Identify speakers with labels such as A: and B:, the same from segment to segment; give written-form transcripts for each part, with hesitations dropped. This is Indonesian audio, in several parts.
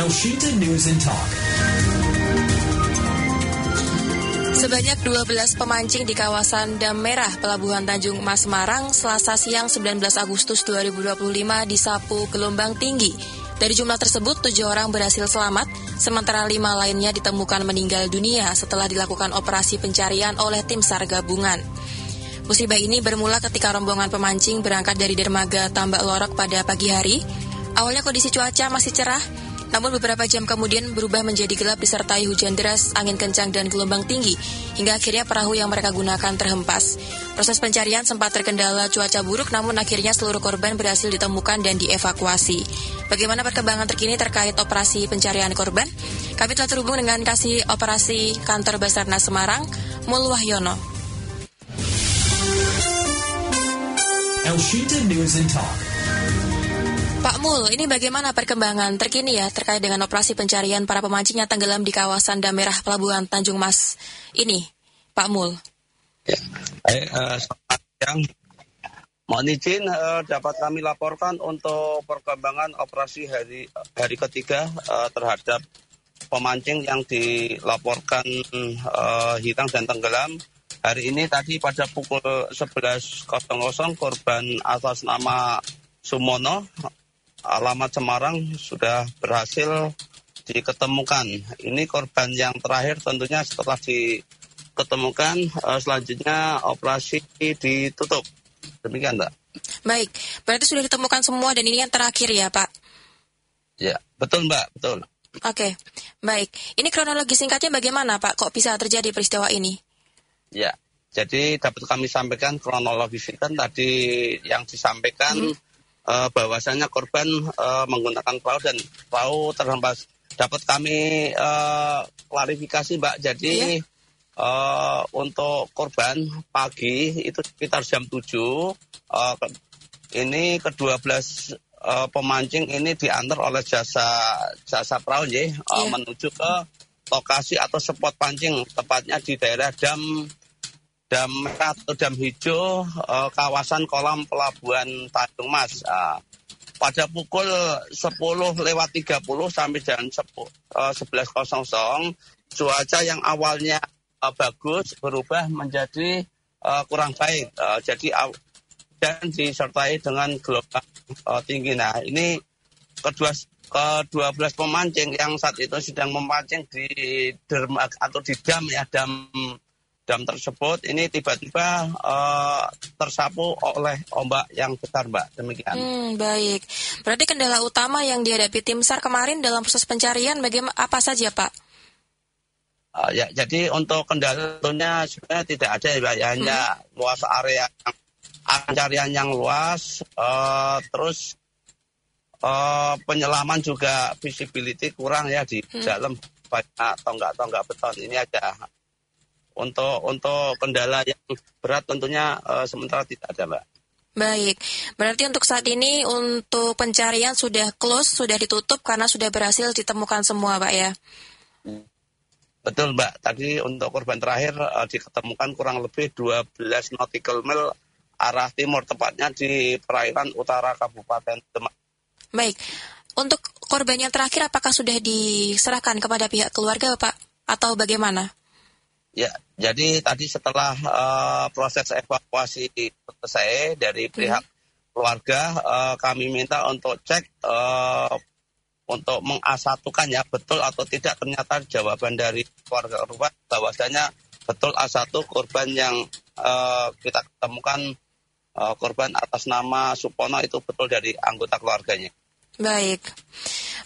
A: Elshinta News and Talk.
B: Sebanyak 12 pemancing di kawasan Dam Merah, Pelabuhan Tanjung Mas, Semarang, Selasa siang 19 Agustus 2025 disapu gelombang tinggi. Dari jumlah tersebut, 7 orang berhasil selamat, sementara 5 lainnya ditemukan meninggal dunia setelah dilakukan operasi pencarian oleh tim SAR gabungan. Musibah ini bermula ketika rombongan pemancing berangkat dari dermaga Tambak Lorok pada pagi hari. Awalnya kondisi cuaca masih cerah, namun beberapa jam kemudian berubah menjadi gelap disertai hujan deras, angin kencang, dan gelombang tinggi, hingga akhirnya perahu yang mereka gunakan terhempas. Proses pencarian sempat terkendala cuaca buruk, namun akhirnya seluruh korban berhasil ditemukan dan dievakuasi. Bagaimana perkembangan terkini terkait operasi pencarian korban? Kami telah terhubung dengan Kasih Operasi Kantor Basarnas Semarang, Mul Wahyono.
A: Elshinta News and Talk.
B: Pak Mul, ini bagaimana perkembangan terkini ya terkait dengan operasi pencarian para pemancing yang tenggelam di kawasan Dam Merah Pelabuhan Tanjung Mas ini, Pak Mul?
C: Ya. Selamat siang. Mohon izin dapat kami laporkan untuk perkembangan operasi hari ketiga terhadap pemancing yang dilaporkan hilang dan tenggelam. Hari ini tadi pada pukul 11.00 korban atas nama Sumono, alamat Semarang, sudah berhasil diketemukan. Ini korban yang terakhir tentunya setelah diketemukan, selanjutnya operasi ditutup. Demikian, Mbak.
B: Baik, berarti sudah ditemukan semua dan ini yang terakhir ya, Pak?
C: Ya, betul, Mbak, betul.
B: Oke, baik. Ini kronologi singkatnya bagaimana, Pak? Kok bisa terjadi peristiwa ini?
C: Ya, jadi dapat kami sampaikan kronologi singkat tadi yang disampaikan bahwasanya korban menggunakan perahu dan perahu terhempas. Dapat kami klarifikasi, Mbak. Jadi untuk korban pagi itu sekitar jam 7, ini ke-12 pemancing ini diantar oleh jasa perahu menuju ke lokasi atau spot pancing, tepatnya di daerah Dam Merah atau Dam Hijau, kawasan kolam Pelabuhan Tanjung Mas. Pada pukul 10.30 sampai jam 11.00, cuaca yang awalnya bagus berubah menjadi kurang baik. Dan disertai dengan gelombang tinggi. Nah, ini ke-12 pemancing yang saat itu sedang memancing di dermaga atau di dam tersebut, ini tiba-tiba tersapu oleh ombak yang besar, Mbak. Demikian.
B: Baik. Berarti kendala utama yang dihadapi tim SAR kemarin dalam proses pencarian bagaimana, apa saja, Pak?
C: Ya, jadi untuk kendala tentunya sebenarnya tidak ada, Mbak. Hanya luas area pencarian yang luas, terus penyelaman juga visibility kurang ya di dalam banyak tonggak-tonggak beton. Ini aja. Untuk kendala yang berat tentunya sementara tidak ada, Mbak.
B: Baik, berarti untuk saat ini untuk pencarian sudah close, sudah ditutup karena sudah berhasil ditemukan semua, Pak ya?
C: Betul, Mbak. Tadi untuk korban terakhir diketemukan kurang lebih 12 nautical mile arah timur, tepatnya di perairan utara Kabupaten Demak.
B: Baik, untuk korban yang terakhir apakah sudah diserahkan kepada pihak keluarga, Pak? Atau bagaimana?
C: Ya, jadi tadi setelah proses evakuasi selesai dari pihak keluarga, kami minta untuk cek untuk mengasatukan ya betul atau tidak. Ternyata jawaban dari keluarga korban bahwasanya betul A1 korban yang kita ketemukan, korban atas nama Supono itu betul dari anggota keluarganya.
B: Baik.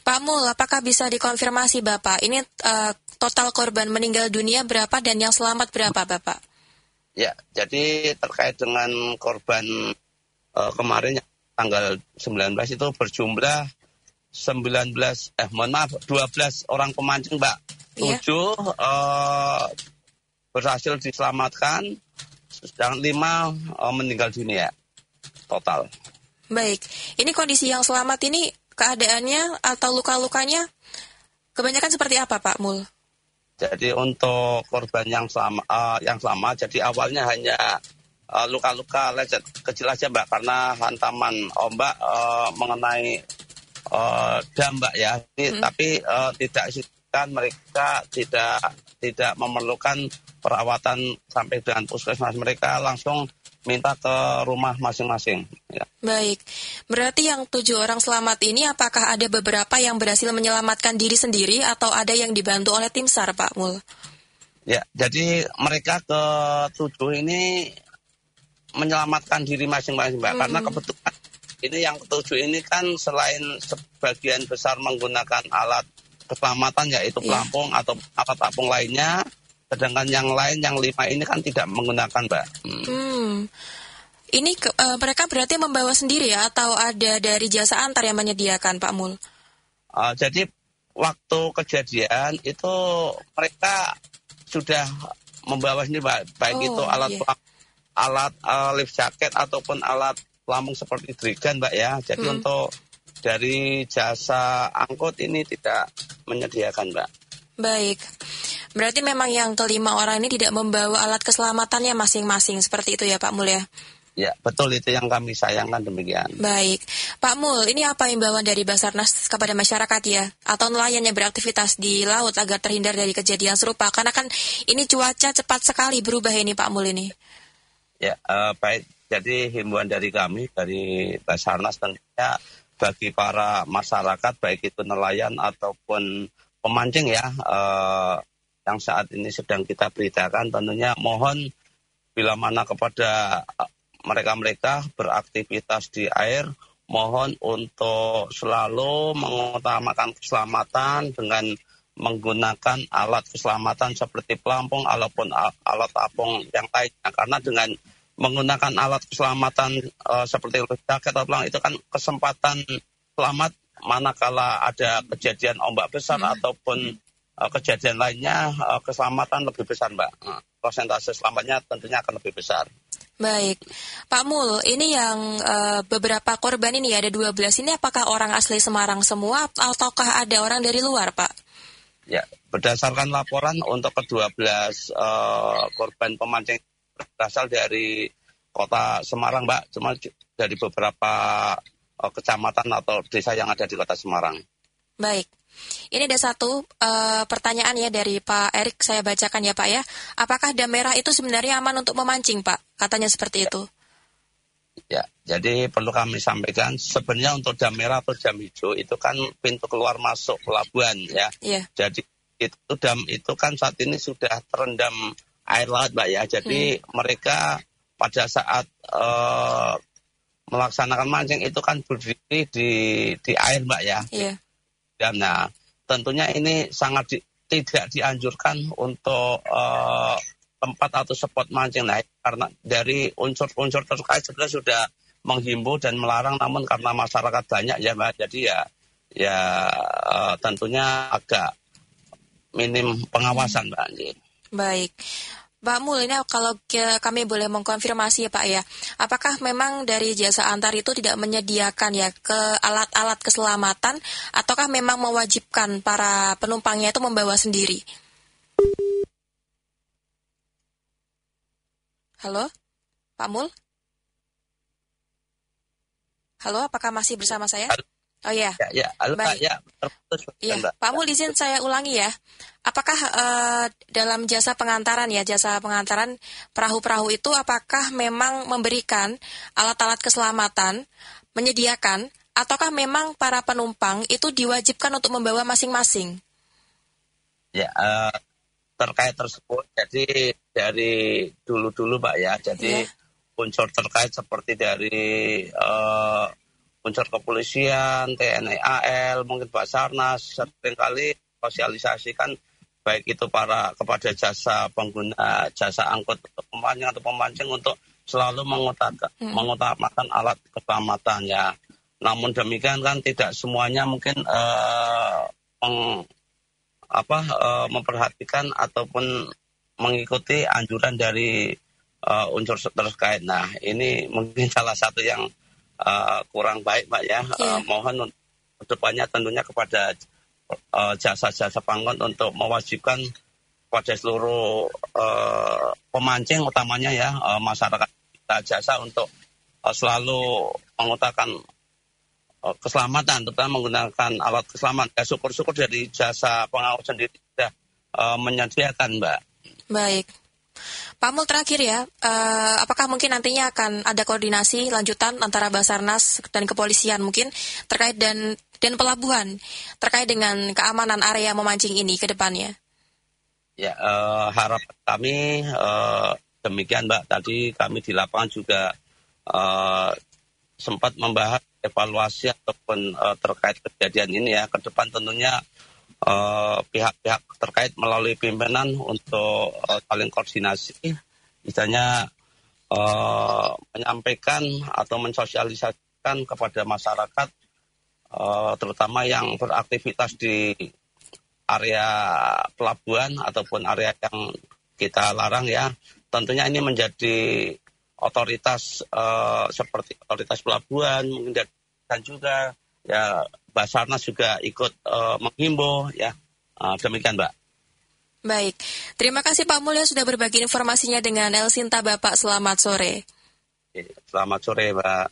B: Pak Mul, apakah bisa dikonfirmasi Bapak, ini total korban meninggal dunia berapa dan yang selamat berapa, Bapak?
C: Ya, jadi terkait dengan korban kemarin tanggal 19 itu berjumlah 12 orang pemancing, Mbak. 7 berhasil diselamatkan, sedang 5 meninggal dunia total.
B: Baik, ini kondisi yang selamat ini keadaannya atau luka-lukanya kebanyakan seperti apa, Pak Mul?
C: Jadi untuk korban yang selamat, jadi awalnya hanya luka-luka lecet kecil aja, Mbak, karena hantaman ombak mengenai dam Mbak ya. Tapi tidak signifikan, mereka tidak memerlukan perawatan sampai dengan puskesmas, mereka langsung minta ke rumah masing-masing. Ya.
B: Baik, berarti yang 7 orang selamat ini apakah ada beberapa yang berhasil menyelamatkan diri sendiri atau ada yang dibantu oleh tim SAR, Pak Mul?
C: Ya, jadi mereka ke-7 ini menyelamatkan diri masing-masing, Mbak. Karena kebetulan ini yang ke-7 ini kan selain sebagian besar menggunakan alat keselamatan yaitu pelampung atau alat apung lainnya, sedangkan yang lain yang 5 ini kan tidak menggunakan, Mbak.
B: Ini mereka berarti membawa sendiri ya atau ada dari jasa antar yang menyediakan, Pak Mul?
C: Jadi waktu kejadian itu mereka sudah membawa sendiri, Mbak. Baik itu alat lift jacket ataupun alat pelampung seperti drigan, Mbak ya. Jadi untuk dari jasa angkut ini tidak menyediakan, Mbak.
B: Baik. Berarti memang yang ke-5 orang ini tidak membawa alat keselamatannya masing-masing, seperti itu ya Pak Mul ya?
C: Ya, betul, itu yang kami sayangkan demikian.
B: Baik. Pak Mul, ini apa imbauan dari Basarnas kepada masyarakat ya? Atau nelayan yang beraktivitas di laut agar terhindar dari kejadian serupa? Karena kan ini cuaca cepat sekali berubah ini Pak Mul ini.
C: Ya, baik. Jadi himbauan dari kami, dari Basarnas tentunya bagi para masyarakat, baik itu nelayan ataupun pemancing ya, yang saat ini sedang kita beritakan, tentunya mohon bila mana kepada mereka-mereka beraktivitas di air, mohon untuk selalu mengutamakan keselamatan dengan menggunakan alat keselamatan seperti pelampung ataupun alat apung yang lainnya. Karena dengan menggunakan alat keselamatan seperti jaket atau pelampung itu kan kesempatan selamat manakala ada kejadian ombak besar ataupun kejadian lainnya, keselamatan lebih besar, Mbak. Persentase selamatnya tentunya akan lebih besar.
B: Baik. Pak Mul, ini yang beberapa korban ini ada 12 ini apakah orang asli Semarang semua ataukah ada orang dari luar, Pak?
C: Ya, berdasarkan laporan untuk ke-12 korban pemancing berasal dari kota Semarang, Mbak. Cuma dari beberapa kecamatan atau desa yang ada di kota Semarang. Baik.
B: Ini ada satu pertanyaan ya dari Pak Erik, saya bacakan ya Pak ya. Apakah dam merah itu sebenarnya aman untuk memancing Pak? Katanya seperti itu.
C: Ya, jadi perlu kami sampaikan sebenarnya untuk dam merah atau dam hijau itu kan pintu keluar masuk pelabuhan ya. Jadi itu dam itu kan saat ini sudah terendam air laut Mbak ya. Jadi mereka pada saat melaksanakan mancing itu kan berdiri di air Mbak ya. Dan nah, tentunya ini sangat tidak dianjurkan untuk tempat atau spot mancing. Nah, karena dari unsur-unsur terkait sebenarnya sudah menghimbau dan melarang, namun karena masyarakat banyak ya Mbak, jadi ya tentunya agak minim pengawasan Mbak.
B: Baik. Pak Mul, ini kalau kami boleh mengkonfirmasi ya Pak ya, apakah memang dari jasa antar itu tidak menyediakan ya ke alat-alat keselamatan, ataukah memang mewajibkan para penumpangnya itu membawa sendiri? Halo, Pak Mul? Halo, apakah masih bersama saya? Oh iya.
C: Ya, halo Pak. Ya,
B: Pak Mul, izin saya ulangi ya. Apakah dalam jasa pengantaran perahu-perahu itu apakah memang memberikan alat-alat keselamatan, menyediakan, ataukah memang para penumpang itu diwajibkan untuk membawa masing-masing?
C: Ya, terkait tersebut, jadi dari dulu-dulu Pak ya, jadi unsur terkait seperti dari unsur kepolisian, TNI AL, mungkin Basarnas, seringkali sosialisasikan baik itu kepada jasa pengguna jasa angkut pemancing atau pemancing untuk selalu mengutamakan alat keselamatan ya. Namun demikian kan tidak semuanya mungkin memperhatikan ataupun mengikuti anjuran dari unsur terkait. Nah, ini mungkin salah satu yang kurang baik Mbak ya. Mohon kedepannya tentunya kepada jasa-jasa pangkut untuk mewajibkan kepada seluruh pemancing utamanya ya, masyarakat jasa untuk selalu mengutamakan keselamatan, terutama menggunakan alat keselamatan. Ya, syukur-syukur dari jasa pengawas sendiri sudah menyediakan, Mbak.
B: Baik. Pak Mul, terakhir ya, apakah mungkin nantinya akan ada koordinasi lanjutan antara Basarnas dan kepolisian mungkin terkait dan pelabuhan terkait dengan keamanan area memancing ini ke depannya?
C: Ya, harapan kami demikian, Mbak. Tadi kami di lapangan juga sempat membahas evaluasi ataupun terkait kejadian ini ya. Ke depan tentunya pihak-pihak terkait melalui pimpinan untuk saling koordinasi, misalnya menyampaikan atau mensosialisasikan kepada masyarakat, terutama yang beraktivitas di area pelabuhan ataupun area yang kita larang ya. Tentunya ini menjadi otoritas seperti otoritas pelabuhan, mungkin dan juga ya Basarnas juga ikut menghimbau ya. Demikian, Mbak.
B: Baik, terima kasih Pak Mulya sudah berbagi informasinya dengan Elsinta Bapak. Selamat sore.
C: Selamat sore, Mbak.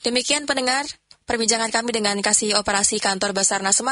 B: Demikian pendengar perbincangan kami dengan Kasih Operasi Kantor Basarnas Semarang.